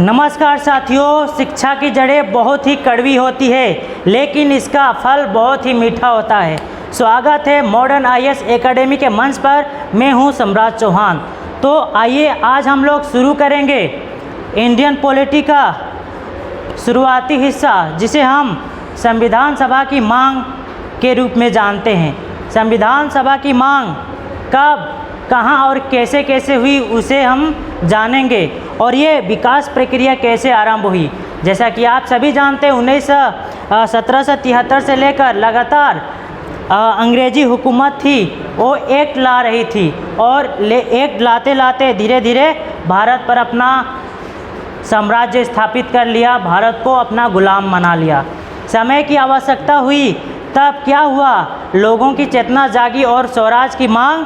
नमस्कार साथियों, शिक्षा की जड़ें बहुत ही कड़वी होती है लेकिन इसका फल बहुत ही मीठा होता है। स्वागत है मॉडर्न आईएएस एकेडमी के मंच पर। मैं हूं सम्राट चौहान। तो आइए आज हम लोग शुरू करेंगे इंडियन पॉलिटी का शुरुआती हिस्सा, जिसे हम संविधान सभा की मांग के रूप में जानते हैं। संविधान सभा की मांग कब, कहां और कैसे कैसे हुई उसे हम जानेंगे और ये विकास प्रक्रिया कैसे आरंभ हुई। जैसा कि आप सभी जानते हैं 1773 से लेकर लगातार अंग्रेजी हुकूमत थी, वो एक्ट ला रही थी और एक्ट लाते लाते धीरे धीरे भारत पर अपना साम्राज्य स्थापित कर लिया, भारत को अपना गुलाम बना लिया। समय की आवश्यकता हुई तब क्या हुआ, लोगों की चेतना जागी और स्वराज की मांग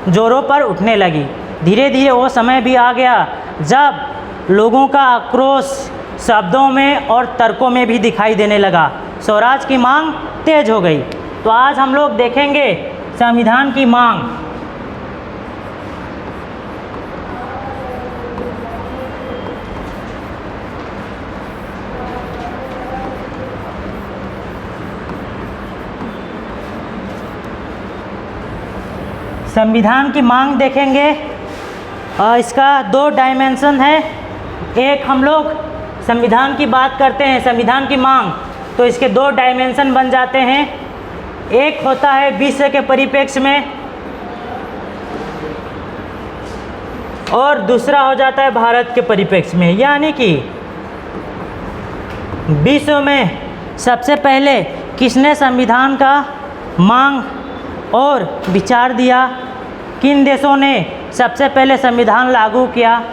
जोरों पर उठने लगी। धीरे धीरे वो समय भी आ गया जब लोगों का आक्रोश शब्दों में और तर्कों में भी दिखाई देने लगा। स्वराज की मांग तेज हो गई। तो आज हम लोग देखेंगे संविधान की मांग। संविधान की मांग देखेंगे। इसका दो डायमेंशन है। एक हम लोग संविधान की बात करते हैं, संविधान की मांग, तो इसके दो डायमेंशन बन जाते हैं। एक होता है विश्व के परिप्रेक्ष्य में और दूसरा हो जाता है भारत के परिप्रेक्ष्य में। यानी कि विश्व में सबसे पहले किसने संविधान का मांग और विचार दिया, किन देशों ने सबसे पहले संविधान लागू किया,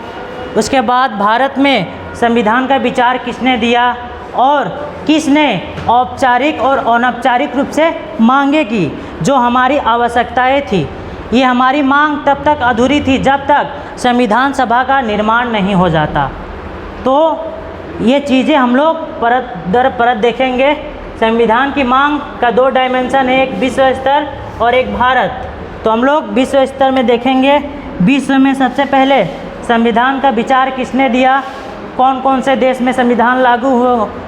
उसके बाद भारत में संविधान का विचार किसने दिया और किसने औपचारिक और अनौपचारिक रूप से मांगे की जो हमारी आवश्यकताएं थी। ये हमारी मांग तब तक अधूरी थी जब तक संविधान सभा का निर्माण नहीं हो जाता। तो ये चीज़ें हम लोग परत दर परत देखेंगे। संविधान की मांग का दो डायमेंशन है, एक विश्व स्तर और एक भारत। तो हम लोग विश्व स्तर में देखेंगे। विश्व में सबसे पहले संविधान का विचार किसने दिया, कौन कौन से देश में संविधान लागू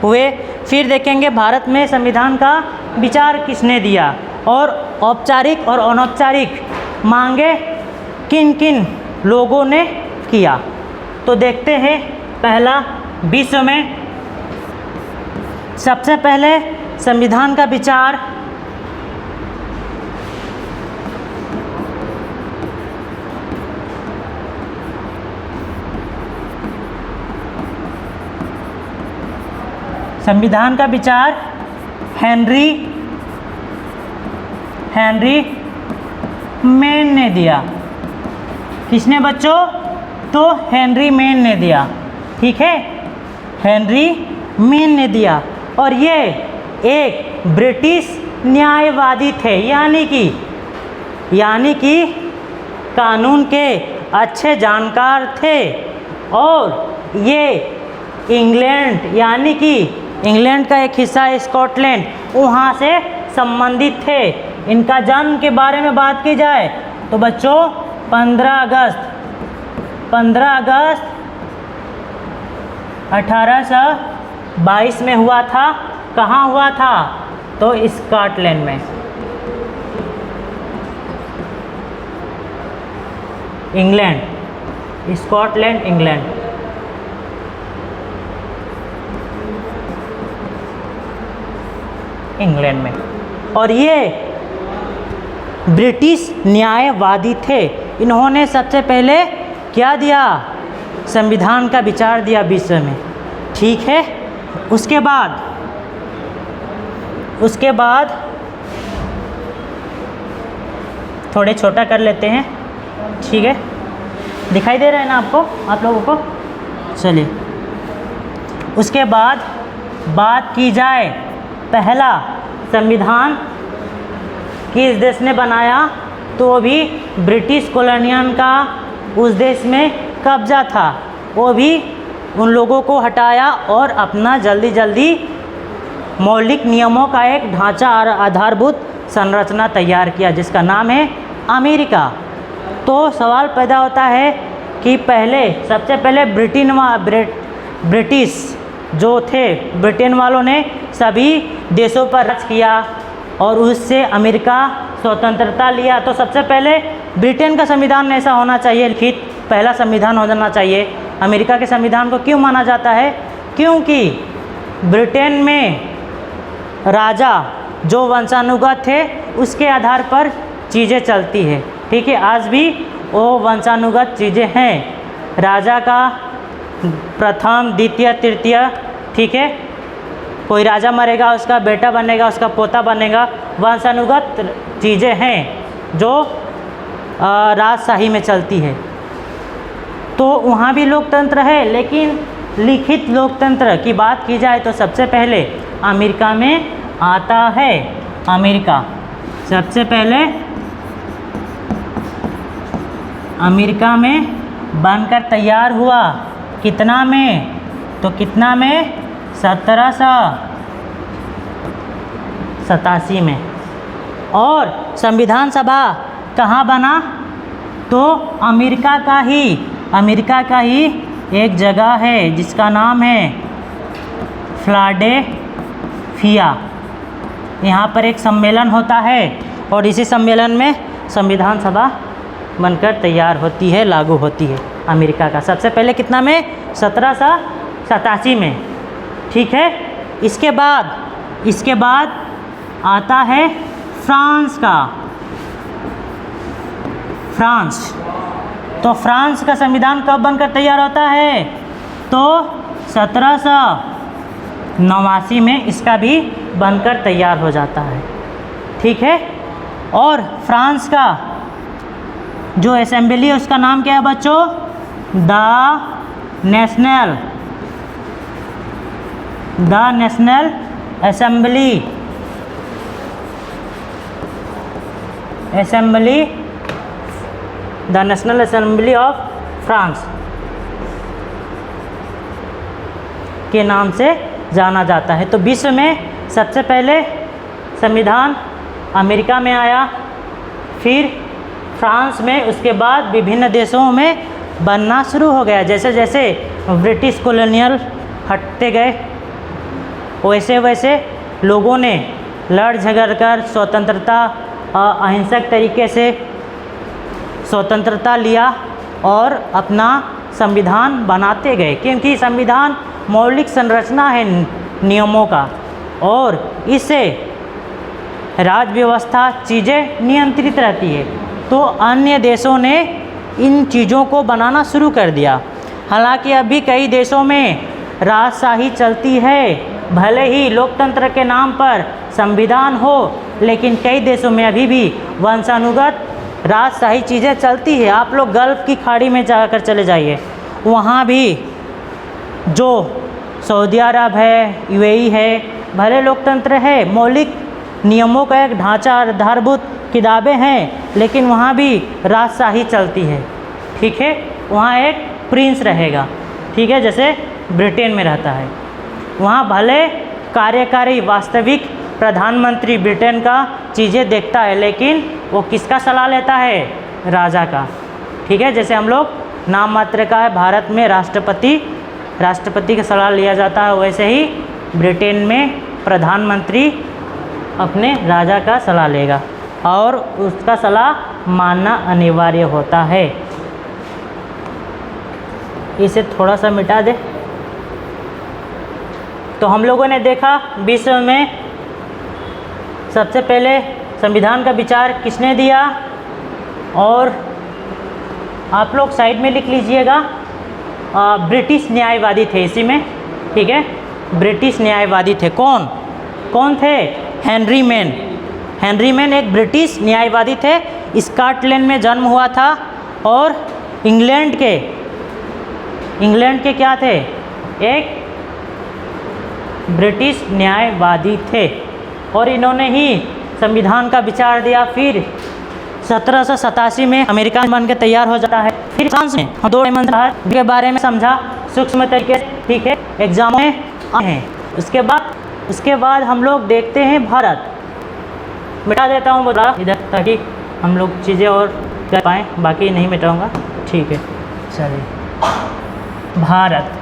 हुए। फिर देखेंगे भारत में संविधान का विचार किसने दिया और औपचारिक और अनौपचारिक मांगे किन किन लोगों ने किया। तो देखते हैं। पहला, विश्व में सबसे पहले संविधान का विचार हेनरी मेन ने दिया। किसने बच्चों? तो हेनरी मेन ने दिया। ठीक है, हेनरी मेन ने दिया और ये एक ब्रिटिश न्यायवादी थे, यानी कि कानून के अच्छे जानकार थे और ये इंग्लैंड, यानी कि इंग्लैंड का एक हिस्सा है स्कॉटलैंड, वहाँ से संबंधित थे। इनका जन्म के बारे में बात की जाए तो बच्चों 15 अगस्त 1822 में हुआ था। कहाँ हुआ था? तो स्कॉटलैंड में। स्कॉटलैंड, इंग्लैंड में। और ये ब्रिटिश न्यायवादी थे। इन्होंने सबसे पहले क्या दिया? संविधान का विचार दिया विश्व में। ठीक है, उसके बाद थोड़े छोटा कर लेते हैं। ठीक है, दिखाई दे रहा है ना आपको, आप लोगों को? चलिए, उसके बाद बात की जाए पहला संविधान किस देश ने बनाया, तो वो भी ब्रिटिश कॉलोनियन का उस देश में कब्जा था। वो भी उन लोगों को हटाया और अपना जल्दी मौलिक नियमों का एक ढांचा और आधारभूत संरचना तैयार किया जिसका नाम है अमेरिका। तो सवाल पैदा होता है कि सबसे पहले ब्रिटिश जो थे, ब्रिटेन वालों ने सभी देशों पर राज किया और उससे अमेरिका स्वतंत्रता लिया। तो सबसे पहले ब्रिटेन का संविधान ऐसा होना चाहिए, लिखित पहला संविधान हो जाना चाहिए। अमेरिका के संविधान को क्यों माना जाता है? क्योंकि ब्रिटेन में राजा जो वंशानुगत थे उसके आधार पर चीज़ें चलती है। ठीक है, आज भी वो वंशानुगत चीज़ें हैं। राजा का प्रथम, द्वितीय, तृतीय, ठीक है, कोई राजा मरेगा उसका बेटा बनेगा, उसका पोता बनेगा। वंशानुगत चीज़ें हैं जो राजशाही में चलती है। तो वहाँ भी लोकतंत्र है, लेकिन लिखित लोकतंत्र की बात की जाए तो सबसे पहले अमेरिका में आता है। अमेरिका सबसे पहले अमेरिका में बनकर तैयार हुआ। कितना में? तो कितना में? 1787 में। और संविधान सभा कहाँ बना? तो अमेरिका का ही एक जगह है जिसका नाम है फिलाडेल्फिया। यहाँ पर एक सम्मेलन होता है और इसी सम्मेलन में संविधान सभा बनकर तैयार होती है, लागू होती है अमेरिका का। सबसे पहले कितना में? 1787 में। ठीक है, इसके बाद आता है फ्रांस का। तो फ्रांस का संविधान कब बनकर तैयार होता है? तो 1789 में इसका भी बनकर तैयार हो जाता है। ठीक है, और फ्रांस का जो असेंबली है उसका नाम क्या है बच्चों? The national assembly of France के नाम से जाना जाता है। तो विश्व में सबसे पहले संविधान अमेरिका में आया, फिर फ्रांस में, उसके बाद विभिन्न देशों में बनना शुरू हो गया। जैसे जैसे ब्रिटिश कॉलोनियल हटते गए वैसे वैसे लोगों ने लड़ झगड़ कर स्वतंत्रता, अहिंसक तरीके से स्वतंत्रता लिया और अपना संविधान बनाते गए। क्योंकि संविधान मौलिक संरचना है नियमों का, और इससे राज्य व्यवस्था चीज़ें नियंत्रित रहती है। तो अन्य देशों ने इन चीज़ों को बनाना शुरू कर दिया। हालांकि अभी कई देशों में राजशाही चलती है, भले ही लोकतंत्र के नाम पर संविधान हो, लेकिन कई देशों में अभी भी वंशानुगत राजशाही चीज़ें चलती है। आप लोग गल्फ़ की खाड़ी में जाकर चले जाइए, वहाँ भी जो सऊदी अरब है, यूएई है, भले लोकतंत्र है, मौलिक नियमों का एक ढांचा, आधारभूत किताबें हैं, लेकिन वहाँ भी राजशाही चलती है। ठीक है, वहाँ एक प्रिंस रहेगा, ठीक है, जैसे ब्रिटेन में रहता है। वहाँ भले कार्यकारी वास्तविक प्रधानमंत्री ब्रिटेन का चीज़ें देखता है, लेकिन वो किसका सलाह लेता है? राजा का। ठीक है, जैसे हम लोग नाम मात्र का है भारत में राष्ट्रपति का सलाह लिया जाता है, वैसे ही ब्रिटेन में प्रधानमंत्री अपने राजा का सलाह लेगा और उसका सलाह मानना अनिवार्य होता है। इसे थोड़ा सा मिटा दे। तो हम लोगों ने देखा विश्व में सबसे पहले संविधान का विचार किसने दिया, और आप लोग साइड में लिख लीजिएगा, ब्रिटिश न्यायवादी थे इसी में। ठीक है, ब्रिटिश न्यायवादी थे। कौन थे? हेनरी मैन एक ब्रिटिश न्यायवादी थे। स्कॉटलैंड में जन्म हुआ था और इंग्लैंड के क्या थे? एक ब्रिटिश न्यायवादी थे, और इन्होंने ही संविधान का विचार दिया। फिर 1787 में अमेरिका बन के तैयार हो जाता है। फिर फ्रांस में हम 2 डायमेंशन के बारे में समझा सूक्ष्म तरीके से। ठीक है, एग्जाम में आए हैं। उसके बाद हम लोग देखते हैं भारत। मिटा देता हूँ बता इधर, ताकि हम लोग चीज़ें और कर पाएँ, बाकी नहीं मिटाऊँगा। ठीक है, चलिए। भारत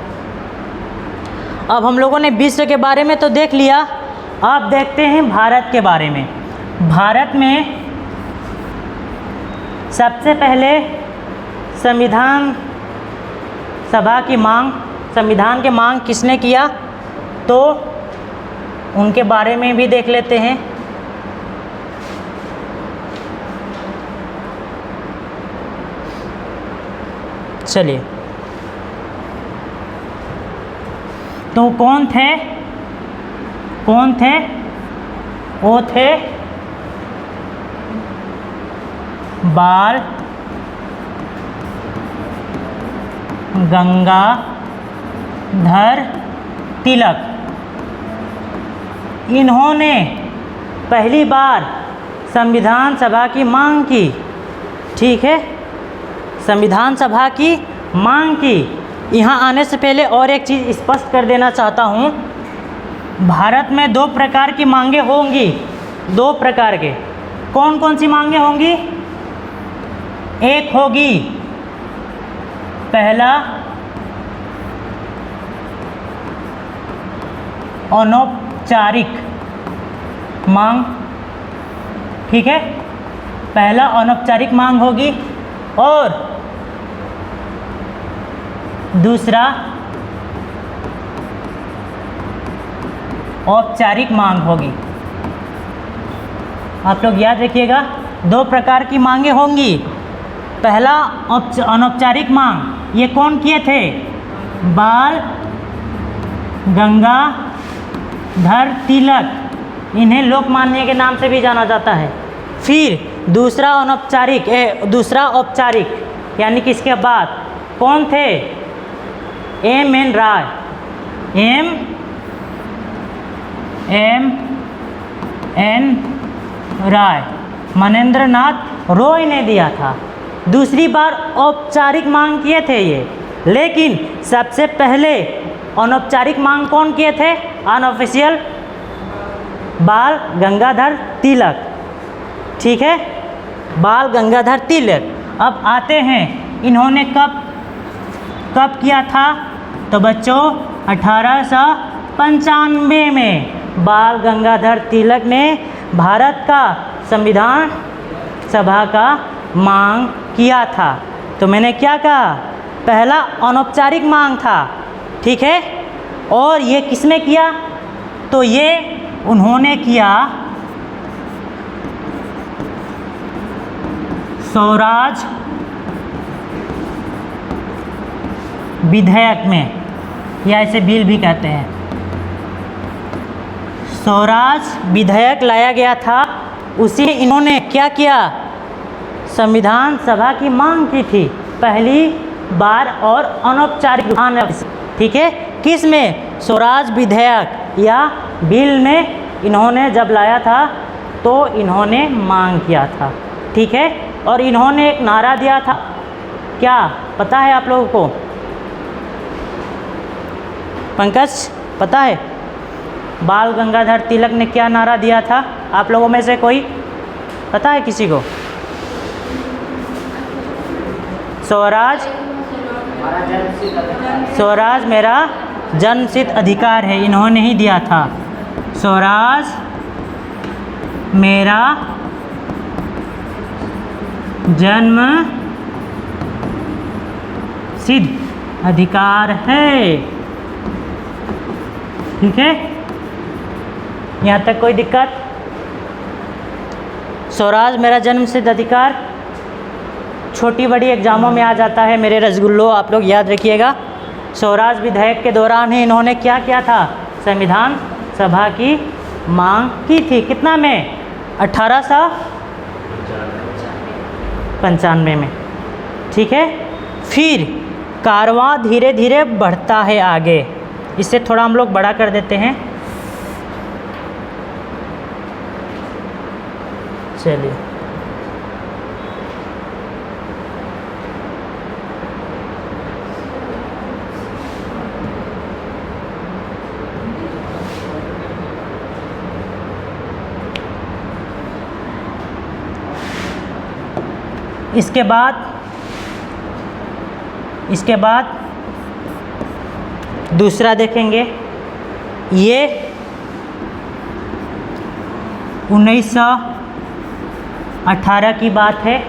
अब हम लोगों ने विश्व के बारे में तो देख लिया, अब देखते हैं भारत के बारे में। भारत में सबसे पहले संविधान सभा की मांग, संविधान की मांग किसने किया, तो उनके बारे में भी देख लेते हैं। चलिए, तो कौन थे, वो थे बाल गंगाधर तिलक। इन्होंने पहली बार संविधान सभा की मांग की, ठीक है, संविधान सभा की मांग की। यहाँ आने से पहले और एक चीज़ स्पष्ट कर देना चाहता हूँ, भारत में दो प्रकार की मांगे होंगी, दो प्रकार के। कौन कौन सी मांगे होंगी? एक होगी पहला अनौपचारिक मांग, ठीक है, पहला अनौपचारिक मांग होगी, और दूसरा औपचारिक मांग होगी। आप लोग याद रखिएगा, दो प्रकार की मांगे होंगी। पहला अनौपचारिक मांग, ये कौन किए थे? बाल गंगाधर तिलक, इन्हें लोकमान्य के नाम से भी जाना जाता है। फिर दूसरा औपचारिक, यानी कि इसके बाद कौन थे? M.N. राय, M.N. राय, मनेंद्र नाथ रॉय ने दिया था। दूसरी बार औपचारिक मांग किए थे ये, लेकिन सबसे पहले अनौपचारिक मांग कौन किए थे? अनऑफिशियल बाल गंगाधर तिलक, ठीक है, बाल गंगाधर तिलक। अब आते हैं, इन्होंने कब किया था? तो बच्चों 1895 में बाल गंगाधर तिलक ने भारत का संविधान सभा का मांग किया था। तो मैंने क्या कहा? पहला अनौपचारिक मांग था, ठीक है, और ये किसने किया? तो ये उन्होंने किया स्वराज विधेयक में, या इसे बिल भी कहते हैं। स्वराज विधेयक लाया गया था, उसी इन्होंने क्या किया? संविधान सभा की मांग की थी पहली बार, और अनौपचारिक, ठीक है, किस में? स्वराज विधेयक या बिल में इन्होंने जब लाया था तो इन्होंने मांग किया था, ठीक है। और इन्होंने एक नारा दिया था, क्या पता है आप लोगों को? पंकज पता है बाल गंगाधर तिलक ने क्या नारा दिया था? आप लोगों में से कोई पता है किसी को? स्वराज मेरा जन्मसिद्ध अधिकार है, इन्होंने ही दिया था। स्वराज मेरा जन्म सिद्ध अधिकार है, ठीक है, यहाँ तक कोई दिक्कत? स्वराज मेरा जन्म सिद्ध अधिकार छोटी बड़ी एग्जामों में आ जाता है मेरे रसगुल्लो, आप लोग याद रखिएगा। स्वराज विधेयक के दौरान ही इन्होंने क्या किया था? संविधान सभा की मांग की थी। कितना में? 1895 में, ठीक है। फिर कारवां धीरे धीरे बढ़ता है आगे, इससे थोड़ा हम लोग बड़ा कर देते हैं। चलिए, इसके बाद दूसरा देखेंगे, ये 1918 की बात है।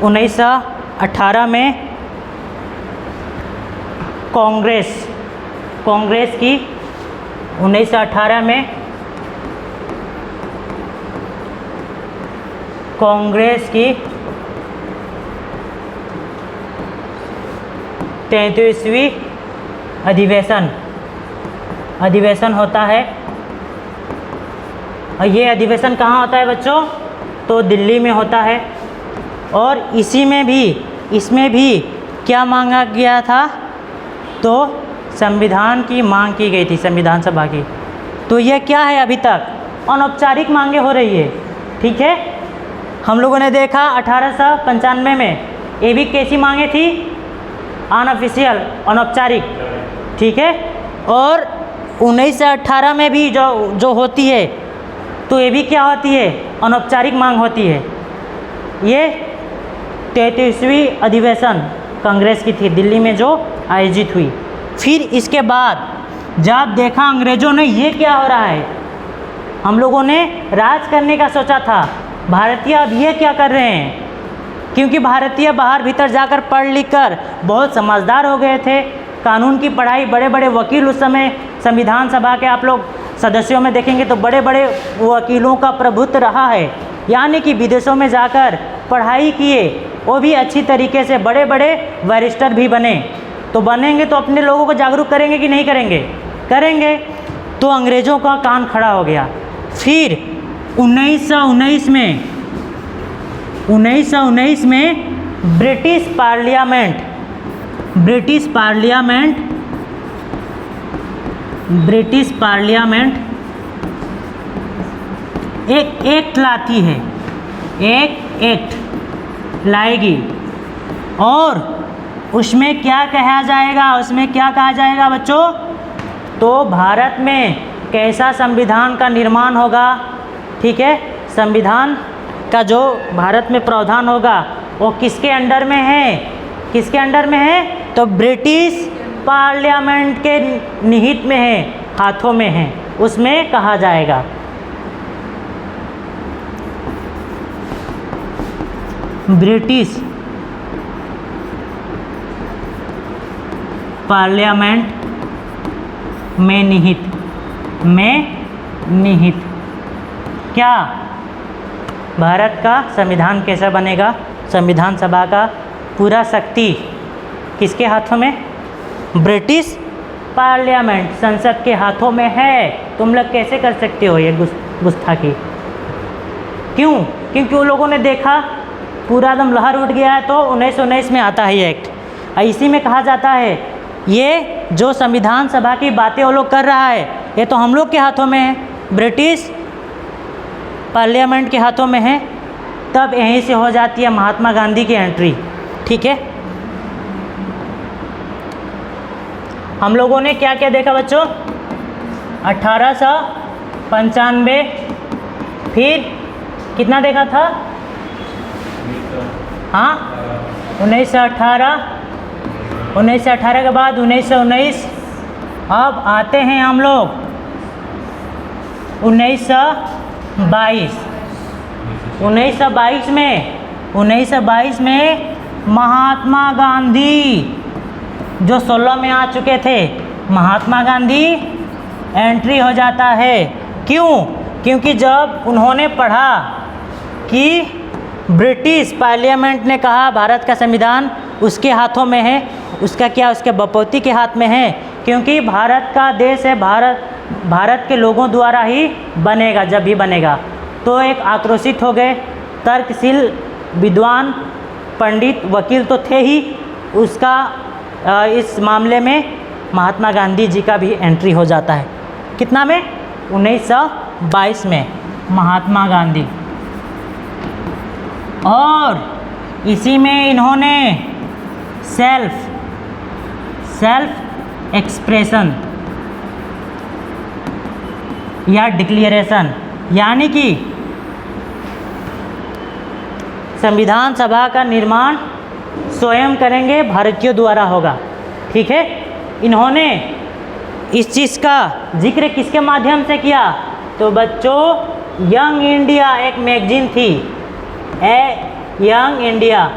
1918 में कांग्रेस की 1918 में कांग्रेस की 33वीं अधिवेशन होता है। और ये अधिवेशन कहाँ होता है बच्चों? तो दिल्ली में होता है। और इसमें भी क्या मांगा गया था? तो संविधान की मांग की गई थी, संविधान सभा की। तो ये क्या है? अभी तक अनौपचारिक मांगे हो रही है, ठीक है। हम लोगों ने देखा 1895 में ये भी कैसी मांगे थी? अनऑफिशियल, अनौपचारिक, ठीक है। और 1918 में भी जो होती है तो ये भी क्या होती है? अनौपचारिक मांग होती है। ये 33वीं अधिवेशन कांग्रेस की थी, दिल्ली में जो आयोजित हुई। फिर इसके बाद जब देखा अंग्रेज़ों ने ये क्या हो रहा है, हम लोगों ने राज करने का सोचा था, भारतीय अब ये क्या कर रहे हैं? क्योंकि भारतीय बाहर भीतर जाकर पढ़ लिख कर बहुत समझदार हो गए थे। कानून की पढ़ाई, बड़े बड़े वकील उस समय संविधान सभा के आप लोग सदस्यों में देखेंगे तो बड़े बड़े वकीलों का प्रभुत्व रहा है। यानी कि विदेशों में जाकर पढ़ाई किए, वो भी अच्छी तरीके से बड़े बड़े बैरिस्टर भी बने। तो बनेंगे तो अपने लोगों को जागरूक करेंगे कि नहीं करेंगे? करेंगे। तो अंग्रेज़ों का कान खड़ा हो गया। फिर 1919 में ब्रिटिश पार्लियामेंट एक एक्ट लाती है, एक एक्ट लाएगी। और उसमें क्या कहा जाएगा बच्चों? तो भारत में कैसा संविधान का निर्माण होगा, ठीक है। संविधान का जो भारत में प्रावधान होगा वो किसके अंडर में है? तो ब्रिटिश पार्लियामेंट के निहित में है, हाथों में है। उसमें कहा जाएगा ब्रिटिश पार्लियामेंट में निहित क्या? भारत का संविधान कैसा बनेगा? संविधान सभा का पूरा शक्ति किसके हाथों में? ब्रिटिश पार्लियामेंट, संसद के हाथों में है। तुम लोग कैसे कर सकते हो ये गुस्ताखी? क्यों? क्योंकि वो लोगों ने देखा पूरा एकदम लहर उठ गया है। तो 1919 में आता है ये एक्ट। इसी में कहा जाता है ये जो संविधान सभा की बातें वो लोग कर रहा है, ये तो हम लोग के हाथों में है, ब्रिटिश पार्लियामेंट के हाथों में है। तब यहीं से हो जाती है महात्मा गांधी की एंट्री, ठीक है। हम लोगों ने क्या क्या देखा बच्चों? 1895, फिर कितना देखा था? हाँ, 1918 के बाद 1919। अब आते हैं हम लोग 1922 में महात्मा गांधी जो 16 में आ चुके थे, महात्मा गांधी एंट्री हो जाता है। क्यों? क्योंकि जब उन्होंने पढ़ा कि ब्रिटिश पार्लियामेंट ने कहा भारत का संविधान उसके हाथों में है, उसका क्या? उसके बपौती के हाथ में है। क्योंकि भारत का देश है, भारत के लोगों द्वारा ही बनेगा, जब भी बनेगा। तो एक आक्रोशित हो गए, तर्कशील विद्वान पंडित वकील तो थे ही, उसका इस मामले में महात्मा गांधी जी का भी एंट्री हो जाता है। कितना में? 1922 में महात्मा गांधी। और इसी में इन्होंने सेल्फ एक्सप्रेशन या डिक्लेरेशन, यानी कि संविधान सभा का निर्माण स्वयं करेंगे, भारतीयों द्वारा होगा, ठीक है। इन्होंने इस चीज़ का जिक्र किसके माध्यम से किया? तो बच्चों यंग इंडिया एक मैगजीन थी, यंग इंडिया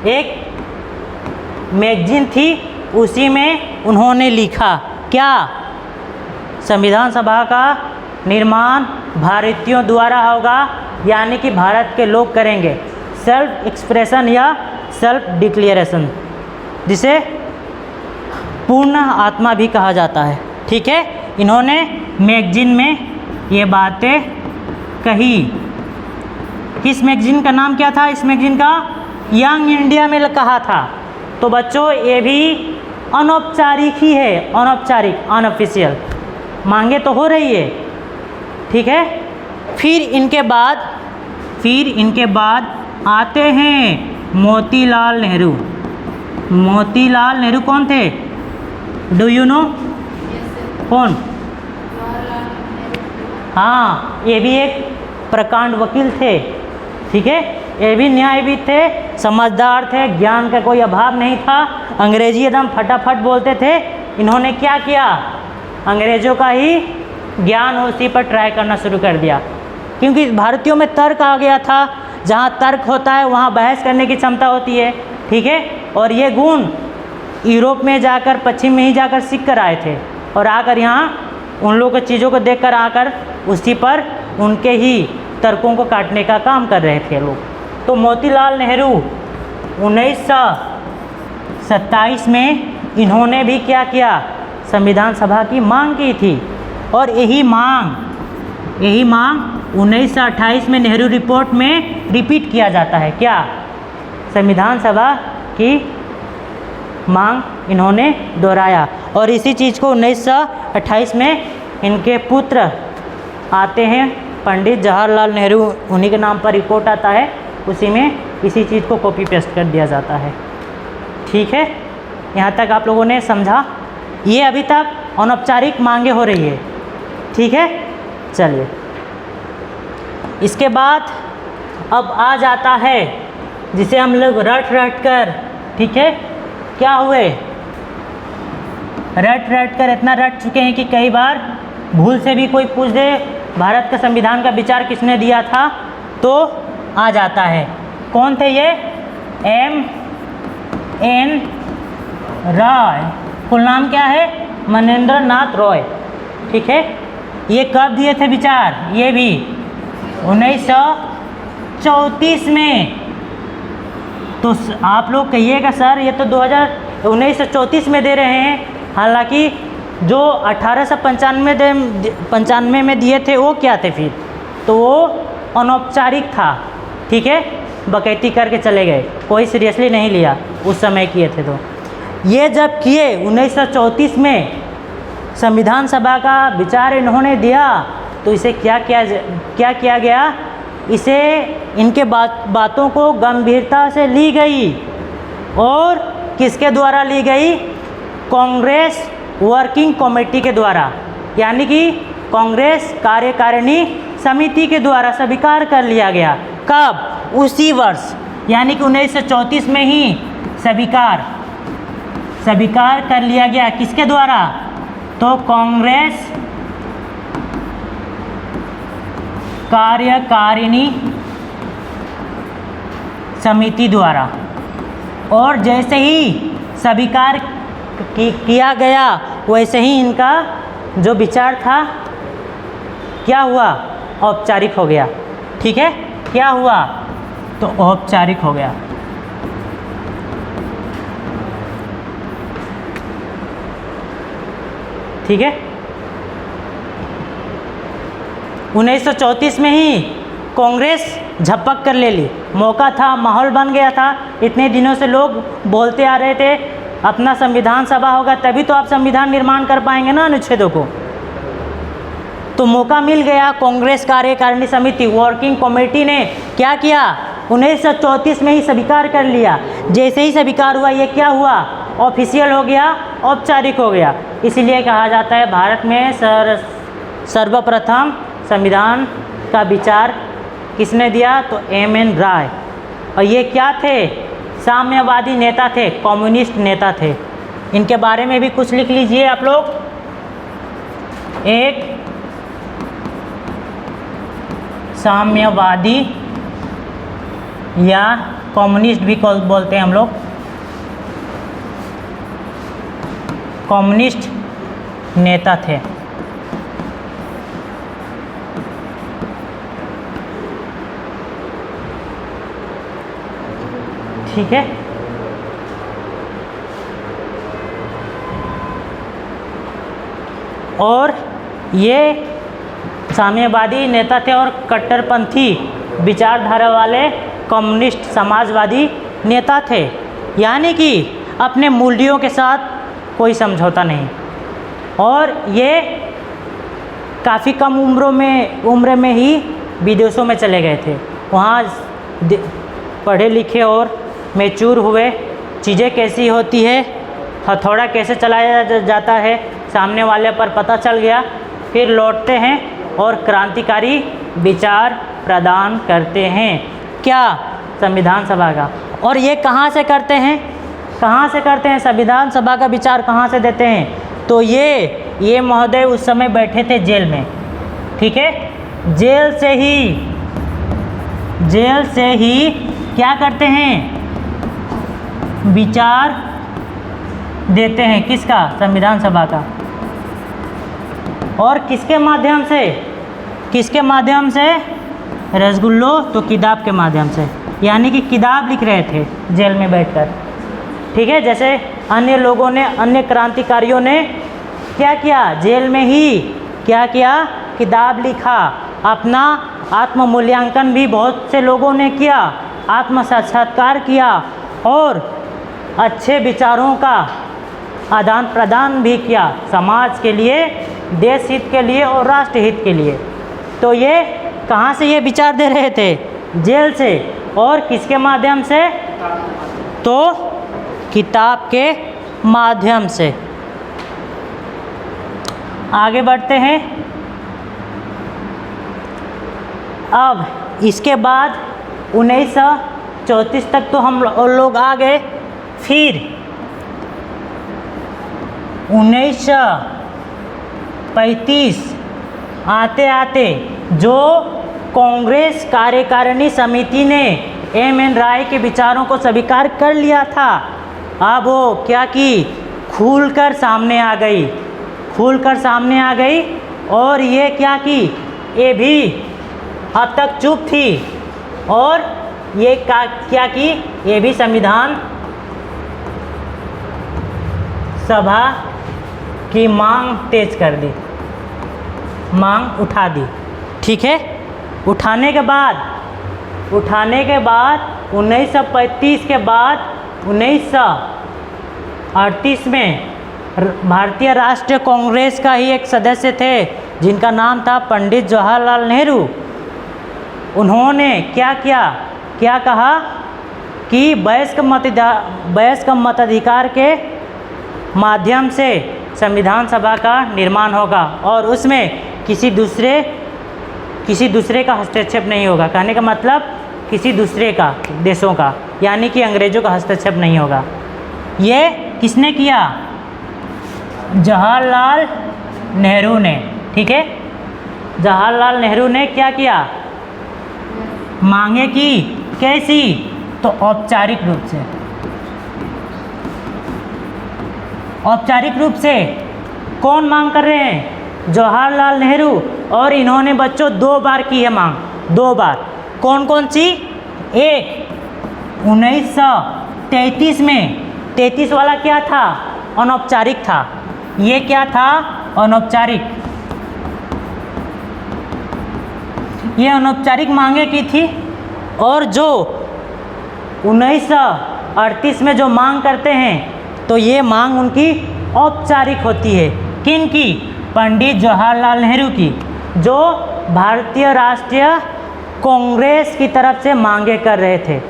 एक मैगजीन थी, उसी में उन्होंने लिखा क्या? संविधान सभा का निर्माण भारतीयों द्वारा होगा, यानी कि भारत के लोग करेंगे। सेल्फ एक्सप्रेशन या सेल्फ डिक्लेरेशन, जिसे पूर्ण आत्मा भी कहा जाता है। ठीक है, इन्होंने मैगजीन में ये बातें कही। किस मैगजीन का नाम क्या था? इस मैगजीन का यंग इंडिया में कहा था। तो बच्चों ये भी अनौपचारिक ही है, अनौपचारिक, अनऑफिशियल, मांगे तो हो रही है। ठीक है, फिर इनके बाद आते हैं मोतीलाल नेहरू। मोतीलाल नेहरू कौन थे? Do you know? कौन? हाँ, ये भी एक प्रकांड वकील थे। ठीक है, ये भी न्यायविद थे, समझदार थे, ज्ञान का कोई अभाव नहीं था, अंग्रेजी एकदम फटाफट बोलते थे। इन्होंने क्या किया? अंग्रेज़ों का ही ज्ञान उसी पर ट्राई करना शुरू कर दिया, क्योंकि भारतीयों में तर्क आ गया था। जहाँ तर्क होता है वहाँ बहस करने की क्षमता होती है। ठीक है, और ये गुण यूरोप में जाकर, पश्चिम में ही जाकर सीख कर आए थे, और आकर यहाँ उन लोगों की चीज़ों को देखकर आकर उसी पर उनके ही तर्कों को काटने का काम कर रहे थे लोग। तो मोतीलाल नेहरू 1927 में इन्होंने भी क्या किया? संविधान सभा की मांग की थी, और यही मांग 1928 में नेहरू रिपोर्ट में रिपीट किया जाता है। क्या? संविधान सभा की मांग इन्होंने दोहराया, और इसी चीज़ को 1928 में इनके पुत्र आते हैं, पंडित जवाहरलाल नेहरू, उन्हीं के नाम पर रिपोर्ट आता है, उसी में इसी चीज़ को कॉपी पेस्ट कर दिया जाता है। ठीक है, यहाँ तक आप लोगों ने समझा? ये अभी तक अनौपचारिक मांगे हो रही है। ठीक है, चलिए इसके बाद अब आ जाता है जिसे हम लोग रट कर, ठीक है, क्या हुए? रट कर इतना रट चुके हैं कि कई बार भूल से भी कोई पूछ दे भारत का संविधान का विचार किसने दिया था, तो आ जाता है। कौन थे ये? M.N. रॉय। फुल नाम क्या है? मनेंद्र नाथ रॉय। ठीक है, ये कब दिए थे विचार? ये भी 1934 में। तो आप लोग कहिएगा सर ये तो 1934 में दे रहे हैं, हालांकि जो 1895 में दिए थे वो क्या थे फिर? तो वो अनौपचारिक था। ठीक है, बकैती करके चले गए, कोई सीरियसली नहीं लिया, उस समय किए थे। तो ये जब किए 1934 में संविधान सभा का विचार इन्होंने दिया, तो इसे क्या किया गया? इसे इनके बातों को गंभीरता से ली गई, और किसके द्वारा ली गई? कांग्रेस वर्किंग कमेटी के द्वारा, यानी कि कांग्रेस कार्यकारिणी समिति के द्वारा स्वीकार कर लिया गया। कब? उसी वर्ष, यानी कि 1934 में ही स्वीकार कर लिया गया। किसके द्वारा? तो कांग्रेस कार्यकारिणी समिति द्वारा। और जैसे ही स्वीकार किया गया, वैसे ही इनका जो विचार था क्या हुआ? औपचारिक हो गया। ठीक है, क्या हुआ? तो औपचारिक हो गया। ठीक है, 1934 में ही कांग्रेस झपक कर ले ली। मौका था, माहौल बन गया था, इतने दिनों से लोग बोलते आ रहे थे अपना संविधान सभा होगा तभी तो आप संविधान निर्माण कर पाएंगे ना, अनुच्छेदों को। तो मौका मिल गया। कांग्रेस कार्यकारिणी समिति वर्किंग कमेटी ने क्या किया? 1934 में ही स्वीकार कर लिया। जैसे ही स्वीकार हुआ, ये क्या हुआ? ऑफिशियल हो गया, औपचारिक हो गया। इसलिए कहा जाता है भारत में सर्वप्रथम संविधान का विचार किसने दिया? तो M.N. रॉय। और ये क्या थे? साम्यवादी नेता थे, कम्युनिस्ट नेता थे। इनके बारे में भी कुछ लिख लीजिए आप लोग। एक साम्यवादी या कम्युनिस्ट भी बोलते हैं हम लोग, कम्युनिस्ट नेता थे। ठीक है, और ये साम्यवादी नेता थे और कट्टरपंथी विचारधारा वाले कम्युनिस्ट समाजवादी नेता थे, यानी कि अपने मूल्यों के साथ कोई समझौता नहीं। और ये काफ़ी कम उम्र में ही विदेशों में चले गए थे, वहाँ पढ़े लिखे और मैच्योर हुए, चीज़ें कैसी होती है, हथौड़ा कैसे चलाया जाता है सामने वाले पर पता चल गया, फिर लौटते हैं और क्रांतिकारी विचार प्रदान करते हैं। क्या? संविधान सभा का। और ये कहाँ से करते हैं? कहाँ से करते हैं? संविधान सभा का विचार कहाँ से देते हैं? तो ये महोदय उस समय बैठे थे जेल में, ठीक है, जेल से ही क्या करते हैं? विचार देते हैं। किसका? संविधान सभा का। और किसके माध्यम से? किसके माध्यम से? रसगुल्लो तो किताब के माध्यम से, यानी कि किताब लिख रहे थे जेल में बैठकर, ठीक है। जैसे अन्य लोगों ने, अन्य क्रांतिकारियों ने क्या किया? जेल में ही क्या किया? किताब लिखा, अपना आत्म मूल्यांकन भी बहुत से लोगों ने किया, आत्म साक्षात्कार किया और अच्छे विचारों का आदान प्रदान भी किया, समाज के लिए, देश हित के लिए और राष्ट्र हित के लिए। तो ये कहाँ से ये विचार दे रहे थे? जेल से। और किसके माध्यम से? तो किताब के माध्यम से। आगे बढ़ते हैं। अब इसके बाद 1934 तक तो हम लोग आ गए, फिर 1935 आते आते जो कांग्रेस कार्यकारिणी समिति ने एम.एन. राय के विचारों को स्वीकार कर लिया था, अब वो क्या की? खुलकर सामने आ गई, खुलकर सामने आ गई। और ये क्या की? ये भी अब तक चुप थी और ये क्या की? ये भी संविधान सभा की मांग तेज कर दी, मांग उठा दी, ठीक है। उठाने के बाद 1935 के बाद 1938 में भारतीय राष्ट्रीय कांग्रेस का ही एक सदस्य थे जिनका नाम था पंडित जवाहरलाल नेहरू। उन्होंने क्या किया? क्या कहा कि वयस्क मताधिकार के माध्यम से संविधान सभा का निर्माण होगा और उसमें किसी दूसरे का हस्तक्षेप नहीं होगा। कहने का मतलब किसी दूसरे का, देशों का, यानी कि अंग्रेजों का हस्तक्षेप नहीं होगा। ये किसने किया? जवाहरलाल नेहरू ने, ठीक है। जवाहरलाल नेहरू ने क्या किया? मांगे की। कैसी? तो औपचारिक रूप से, औपचारिक रूप से। कौन मांग कर रहे हैं? जवाहरलाल नेहरू। और इन्होंने बच्चों 2 बार की है मांग, 2 बार। कौन कौन सी? एक 1933 में, 33 वाला क्या था? अनौपचारिक था। ये क्या था? अनौपचारिक। ये अनौपचारिक मांगे की थी। और जो 1938 में जो मांग करते हैं तो ये मांग उनकी औपचारिक होती है। किन की? पंडित जवाहरलाल नेहरू की, जो भारतीय राष्ट्रीय कांग्रेस की तरफ से मांगे कर रहे थे।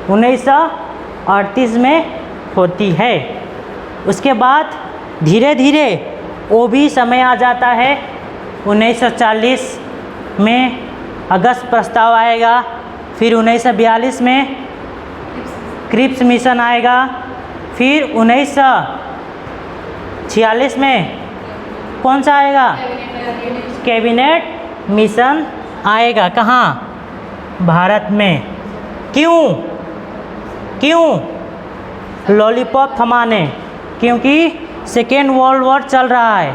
1938 में होती है। उसके बाद धीरे धीरे वो भी समय आ जाता है। 1940 में अगस्त प्रस्ताव आएगा, फिर 1942 में क्रिप्स मिशन आएगा, फिर 1946 में कौन सा आएगा? कैबिनेट मिशन आएगा। कहाँ? भारत में। क्यों? क्यों? लॉलीपॉप थमाने, क्योंकि सेकेंड वर्ल्ड वॉर चल रहा है।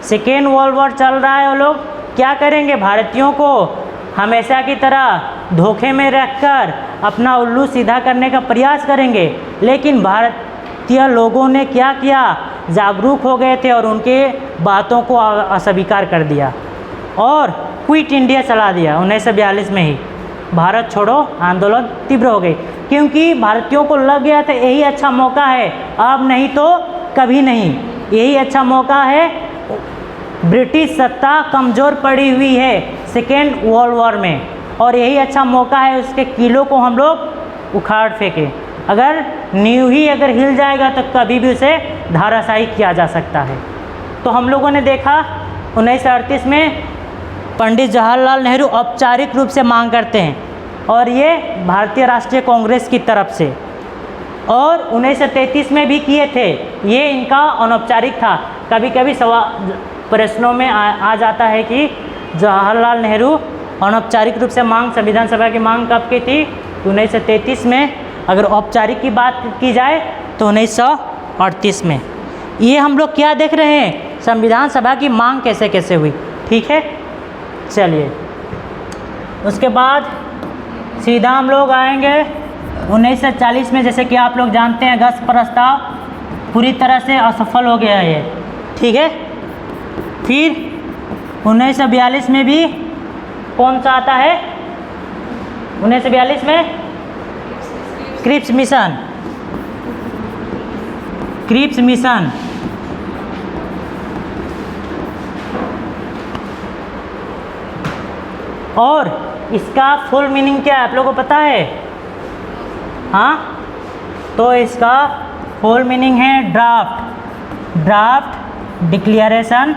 सेकेंड वर्ल्ड वॉर चल रहा है। वो लोग क्या करेंगे? भारतीयों को हमेशा की तरह धोखे में रखकर अपना उल्लू सीधा करने का प्रयास करेंगे। लेकिन भारतीय लोगों ने क्या किया? जागरूक हो गए थे और उनके बातों को अस्वीकार कर दिया और क्विट इंडिया चला दिया। 1942 में ही भारत छोड़ो आंदोलन तीव्र हो गई, क्योंकि भारतीयों को लग गया था यही अच्छा मौका है, अब नहीं तो कभी नहीं। यही अच्छा मौका है। ब्रिटिश सत्ता कमज़ोर पड़ी हुई है सेकेंड वर्ल्ड वॉर में, और यही अच्छा मौका है उसके किलों को हम लोग उखाड़ फेंकें। अगर नींव ही अगर हिल जाएगा तो कभी भी उसे धाराशायी किया जा सकता है। तो हम लोगों ने देखा 1938 में पंडित जवाहरलाल नेहरू औपचारिक रूप से मांग करते हैं, और ये भारतीय राष्ट्रीय कांग्रेस की तरफ से, और 1933 में भी किए थे। ये इनका अनौपचारिक था। कभी कभी प्रश्नों में आ जाता है कि जवाहरलाल नेहरू अनौपचारिक रूप से मांग संविधान सभा की मांग कब की थी? 1933 में। अगर औपचारिक की बात की जाए तो 1938 में। ये हम लोग क्या देख रहे हैं? संविधान सभा की मांग कैसे कैसे हुई। ठीक है, चलिए उसके बाद सीधा हम लोग आएंगे 1940 में। जैसे कि आप लोग जानते हैं अगस्त प्रस्ताव पूरी तरह से असफल हो गया है ये। ठीक है, फिर 1942 में भी कौन सा आता है? 1942 में क्रिप्स मिशन। क्रिप्स मिशन और इसका फुल मीनिंग क्या है आप लोगों को पता है? हाँ, तो इसका फुल मीनिंग है draft declaration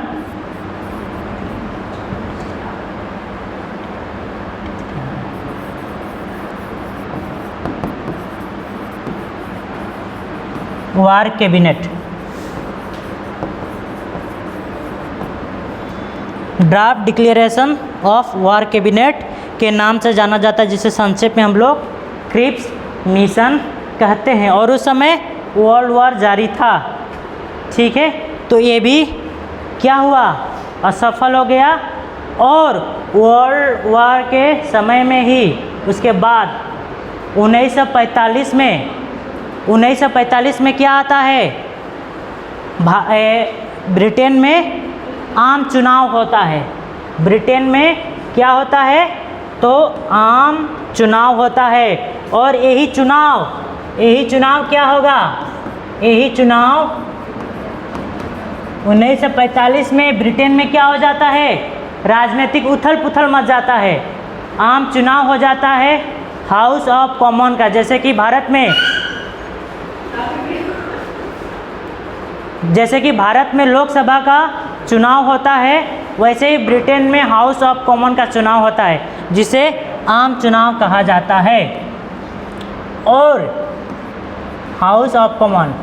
war cabinet. Draft declaration of war cabinet के नाम से जाना जाता है, जिसे संक्षेप में हम लोग क्रिप्स मिशन कहते हैं। और उस समय वर्ल्ड वॉर जारी था। ठीक है, तो ये भी क्या हुआ? असफल हो गया। और वर्ल्ड वॉर के समय में ही उसके बाद 1945 में क्या आता है? ब्रिटेन में आम चुनाव होता है। ब्रिटेन में क्या होता है? तो आम चुनाव होता है। और यही चुनाव क्या होगा? यही चुनाव 1945 में ब्रिटेन में क्या हो जाता है? राजनीतिक उथल पुथल मच जाता है। आम चुनाव हो जाता है हाउस ऑफ कॉमन का। जैसे कि भारत में लोकसभा का चुनाव होता है, वैसे ही ब्रिटेन में हाउस ऑफ कॉमन का चुनाव होता है, जिसे आम चुनाव कहा जाता है। और हाउस ऑफ कॉमन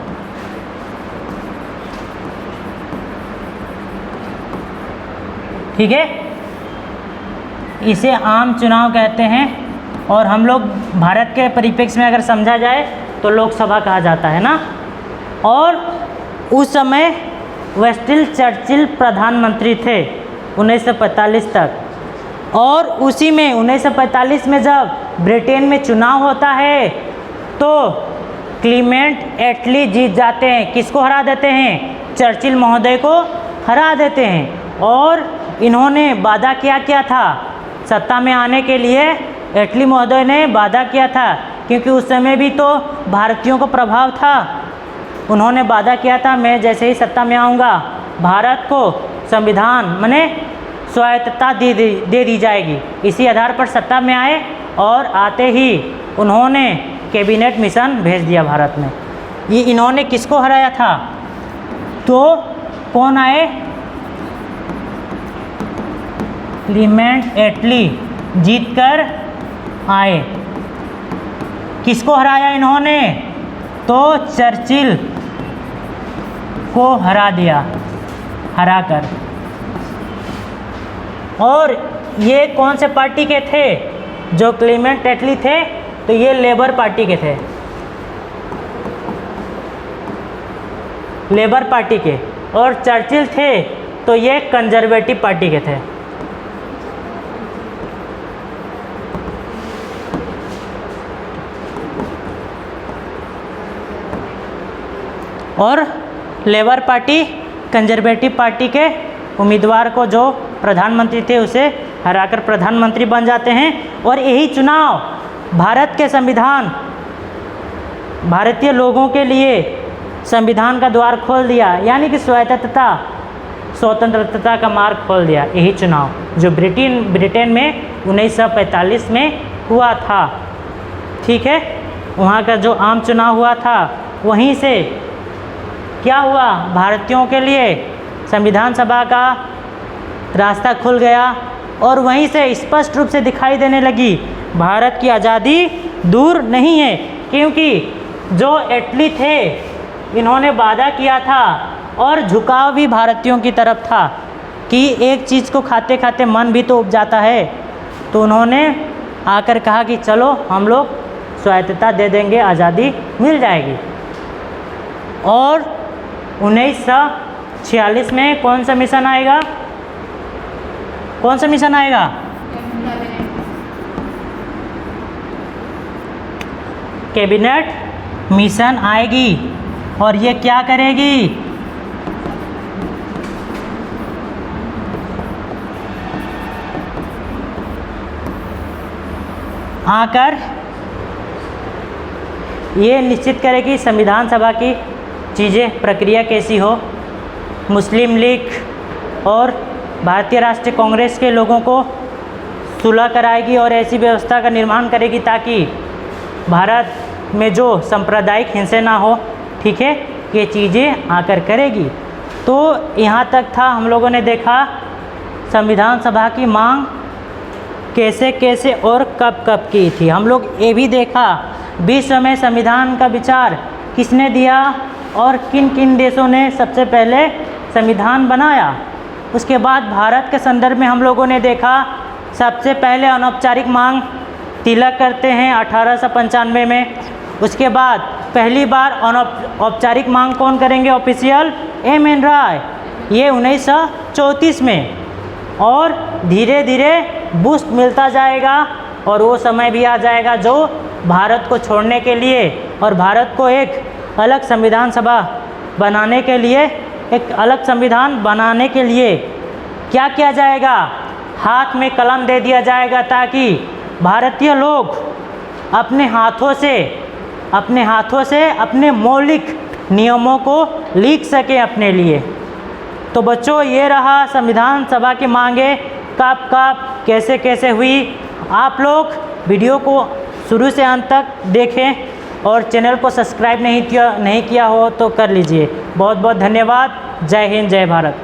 ठीक है, इसे आम चुनाव कहते हैं। और हम लोग भारत के परिप्रेक्ष्य में अगर समझा जाए तो लोकसभा कहा जाता है ना। और उस समय विंस्टन चर्चिल प्रधानमंत्री थे 1945 तक। और उसी में 1945 में जब ब्रिटेन में चुनाव होता है तो क्लीमेंट एटली जीत जाते हैं। किसको हरा देते हैं? चर्चिल महोदय को हरा देते हैं। और इन्होंने वादा क्या था? सत्ता में आने के लिए एटली महोदय ने वादा किया था, क्योंकि उस समय भी तो भारतीयों को प्रभाव था। उन्होंने वादा किया था, मैं जैसे ही सत्ता में आऊँगा भारत को संविधान माने स्वायत्तता दे दी जाएगी। इसी आधार पर सत्ता में आए और आते ही उन्होंने कैबिनेट मिशन भेज दिया भारत में। ये इन्होंने किसको हराया था? तो कौन आए? क्लीमेंट एटली जीतकर आए। किसको हराया इन्होंने? तो चर्चिल को हरा दिया। हराकर। और ये कौन से पार्टी के थे? जो क्लेमेंट एटली थे तो ये लेबर पार्टी के थे, लेबर पार्टी के। और चर्चिल थे तो ये कंजर्वेटिव पार्टी के थे। और लेबर पार्टी कंजर्वेटिव पार्टी के उम्मीदवार को जो प्रधानमंत्री थे उसे हराकर प्रधानमंत्री बन जाते हैं। और यही चुनाव भारत के संविधान, भारतीय लोगों के लिए संविधान का द्वार खोल दिया, यानी कि स्वतंत्रता का मार्ग खोल दिया। यही चुनाव जो ब्रिटेन में 1945 में हुआ था, ठीक है, वहाँ का जो आम चुनाव हुआ था, वहीं से क्या हुआ, भारतीयों के लिए संविधान सभा का रास्ता खुल गया। और वहीं से स्पष्ट रूप से दिखाई देने लगी भारत की आज़ादी दूर नहीं है, क्योंकि जो एटली थे इन्होंने वादा किया था और झुकाव भी भारतीयों की तरफ था कि एक चीज़ को खाते खाते मन भी तो उब जाता है। तो उन्होंने आकर कहा कि चलो हम लोग स्वायत्तता दे देंगे, आज़ादी मिल जाएगी। और 1946 में कौन सा मिशन आएगा? कौन सा मिशन आएगा? कैबिनेट मिशन आएगी। और ये क्या करेगी? आकर ये निश्चित करेगी संविधान सभा की चीज़ें, प्रक्रिया कैसी हो। मुस्लिम लीग और भारतीय राष्ट्रीय कांग्रेस के लोगों को सुलह कराएगी और ऐसी व्यवस्था का निर्माण करेगी ताकि भारत में जो सांप्रदायिक हिंसा ना हो, ठीक है, ये चीज़ें आकर करेगी। तो यहाँ तक था, हम लोगों ने देखा संविधान सभा की मांग कैसे कैसे और कब कब की थी। हम लोग ये भी देखा विश्व में संविधान का विचार किसने दिया और किन किन देशों ने सबसे पहले संविधान बनाया। उसके बाद भारत के संदर्भ में हम लोगों ने देखा सबसे पहले अनौपचारिक मांग तिलक करते हैं 1895 में। उसके बाद पहली बार औपचारिक मांग कौन करेंगे? Official M.N.. राय, ये 1934 में। और धीरे धीरे बूस्ट मिलता जाएगा और वो समय भी आ जाएगा जो भारत को छोड़ने के लिए और भारत को एक अलग संविधान सभा बनाने के लिए, एक अलग संविधान बनाने के लिए क्या किया जाएगा? हाथ में कलम दे दिया जाएगा ताकि भारतीय लोग अपने हाथों से अपने मौलिक नियमों को लिख सकें अपने लिए। तो बच्चों, ये रहा संविधान सभा की मांगे कब कब कैसे कैसे हुई। आप लोग वीडियो को शुरू से अंत तक देखें और चैनल को सब्सक्राइब नहीं किया हो तो कर लीजिए। बहुत बहुत धन्यवाद। जय हिंद, जय भारत।